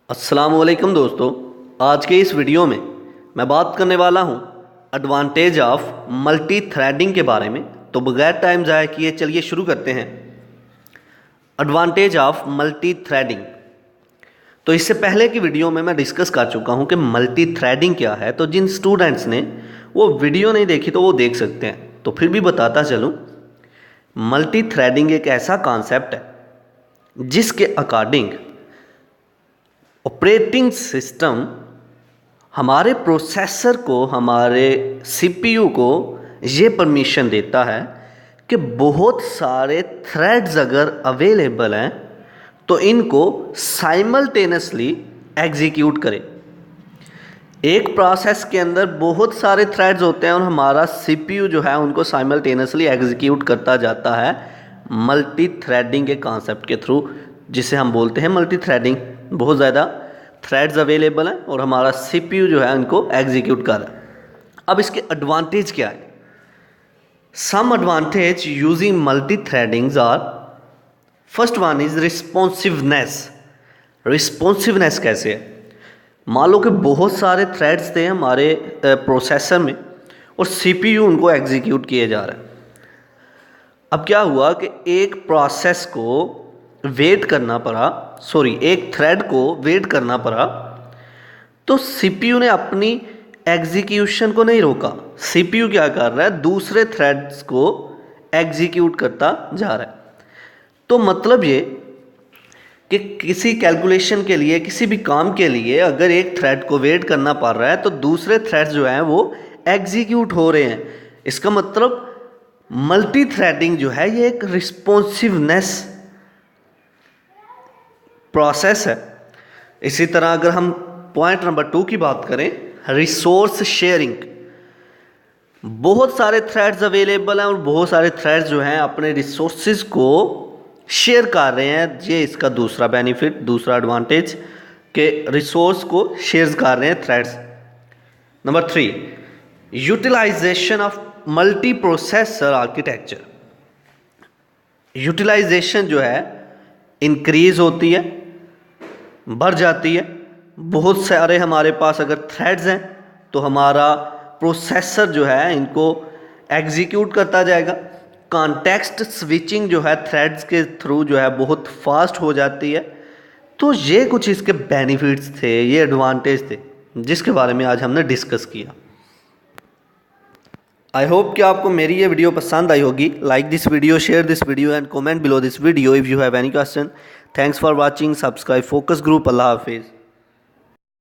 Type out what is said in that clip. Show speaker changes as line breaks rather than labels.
अस्सलामुअलैकुम दोस्तों, आज के इस वीडियो में मैं बात करने वाला हूं एडवांटेज ऑफ मल्टी थ्रेडिंग के बारे में। तो बगैर टाइम ज़ाया किए चलिए शुरू करते हैं। Advantage of multi threading. तो इससे पहले की वीडियो में मैं डिस्कस कर चुका हूं कि मल्टी थ्रेडिंग क्या है। तो जिन स्टूडेंट्स ने वो वीडियो नहीं देखी तो वो देख सकते हैं। तो फिर भी बताता चलूँ, मल्टी थ्रेडिंग एक ऐसा कॉन्सेप्ट है जिसके अकॉर्डिंग ऑपरेटिंग सिस्टम हमारे प्रोसेसर को, हमारे सीपीयू को ये परमिशन देता है कि बहुत सारे थ्रेड्स अगर अवेलेबल हैं तो इनको साइमल्टेनियसली एग्जीक्यूट करें। एक प्रोसेस के अंदर बहुत सारे थ्रेड्स होते हैं और हमारा सीपीयू जो है उनको साइमल्टेनियसली एग्जीक्यूट करता जाता है मल्टी थ्रेडिंग के कॉन्सेप्ट के थ्रू, जिसे हम बोलते हैं मल्टी थ्रेडिंग। बहुत ज़्यादा थ्रेड्स अवेलेबल हैं और हमारा सीपीयू जो है उनको एग्जीक्यूट कर रहा है। अब इसके एडवांटेज क्या है? Some advantage using multi threadings are, first one is responsiveness. Responsiveness कैसे है? मान लो कि बहुत सारे थ्रेड्स थे हमारे प्रोसेसर में और सीपीयू उनको एग्जीक्यूट किए जा रहे हैं। अब क्या हुआ कि एक प्रोसेस को वेट करना पड़ा, एक थ्रेड को वेट करना पड़ा, तो सीपीयू ने अपनी एग्जीक्यूशन को नहीं रोका। सीपीयू क्या कर रहा है? दूसरे थ्रेड्स को एग्जीक्यूट करता जा रहा है। तो मतलब ये कि किसी कैलकुलेशन के लिए, किसी भी काम के लिए अगर एक थ्रेड को वेट करना पड़ रहा है तो दूसरे थ्रेड्स जो हैं वो एग्जीक्यूट हो रहे हैं। इसका मतलब मल्टी थ्रेडिंग जो है ये एक रिस्पॉन्सिवनेस प्रोसेस है। इसी तरह अगर हम पॉइंट नंबर 2 की बात करें, रिसोर्स शेयरिंग। बहुत सारे थ्रेड्स अवेलेबल हैं और बहुत सारे थ्रेड्स जो हैं अपने रिसोर्सेज को शेयर कर रहे हैं। ये इसका दूसरा बेनिफिट, दूसरा एडवांटेज, के रिसोर्स को शेयर कर रहे हैं threads. Number 3, utilization of multi processor architecture. Utilization जो है इंक्रीज होती है, बढ़ जाती है। बहुत सारे हमारे पास अगर थ्रेड्स हैं तो हमारा प्रोसेसर जो है इनको एग्जीक्यूट करता जाएगा। कॉन्टेक्स्ट स्विचिंग जो है थ्रेड्स के थ्रू जो है बहुत फास्ट हो जाती है। तो ये कुछ इसके बेनिफिट्स थे, ये एडवांटेज थे जिसके बारे में आज हमने डिस्कस किया। आई होप कि आपको मेरी ये वीडियो पसंद आई होगी। Like this video, share this video and comment below this video if you have any question. Thanks for watching. Subscribe focus group. अल्लाह हाफिज़।